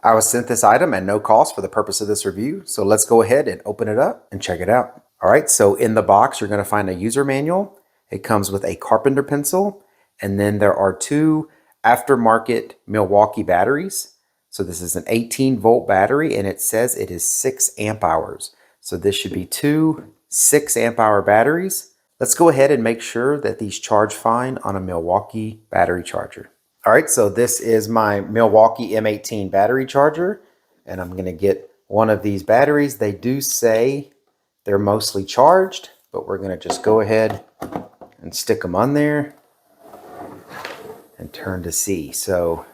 I was sent this item at no cost for the purpose of this review, so let's go ahead and open it up and check it out. All right, so in the box, you're going to find a user manual. It comes with a carpenter pencil, and then there are two aftermarket Milwaukee batteries. So this is an 18-volt battery, and it says it is 6 amp hours. So this should be two 6 amp hour batteries. Let's go ahead and make sure that these charge fine on a Milwaukee battery charger. All right, so this is my Milwaukee M18 battery charger, and I'm going to get one of these batteries. They do say they're mostly charged, but we're going to just go ahead and stick them on there and turn to see. So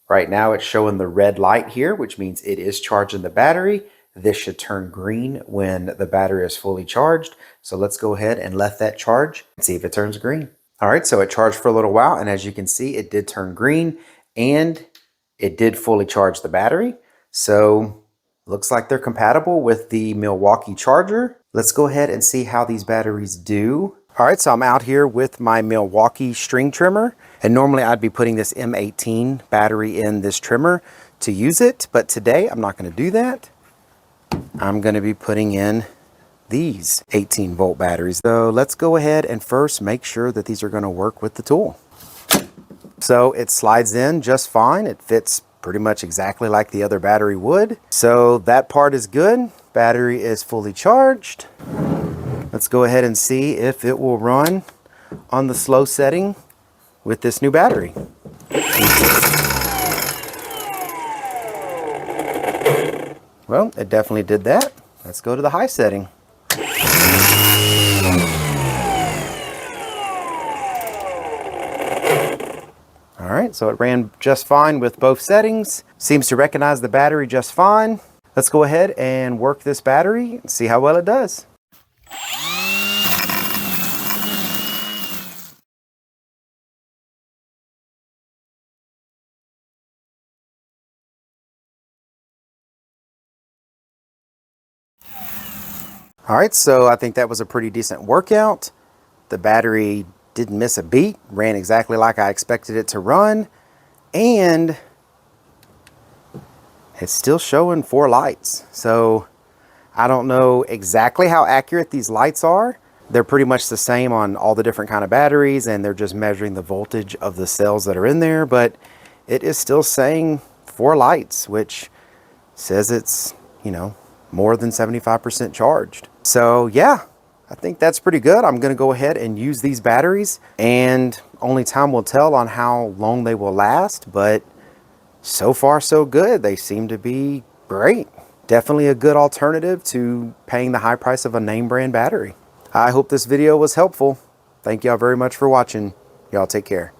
right now it's showing the red light here, which means it is charging the battery. This should turn green when the battery is fully charged. So let's go ahead and let that charge and see if it turns green. All right, so it charged for a little while, and as you can see, it did turn green and it did fully charge the battery. So looks like they're compatible with the Milwaukee charger. Let's go ahead and see how these batteries do. All right, so I'm out here with my Milwaukee string trimmer, and normally I'd be putting this M18 battery in this trimmer to use it, but today I'm not going to do that. I'm going to be putting in these 18-volt batteries. So let's go ahead and first make sure that these are going to work with the tool. So it slides in just fine. It fits pretty much exactly like the other battery would. So that part is good. Battery is fully charged. Let's go ahead and see if it will run on the slow setting with this new battery. Well, it definitely did that. Let's go to the high setting. All right, so it ran just fine with both settings. Seems to recognize the battery just fine. Let's go ahead and work this battery and see how well it does. All right, so I think that was a pretty decent workout. The battery didn't miss a beat, ran exactly like I expected it to run, and it's still showing 4 lights. So I don't know exactly how accurate these lights are. They're pretty much the same on all the different kind of batteries, and they're just measuring the voltage of the cells that are in there, but it is still saying 4 lights, which says it's, you know, more than 75% charged. So yeah, I think that's pretty good. I'm going to go ahead and use these batteries, and only time will tell on how long they will last, but so far so good. They seem to be great. Definitely a good alternative to paying the high price of a name brand battery. I hope this video was helpful. Thank y'all very much for watching. Y'all take care.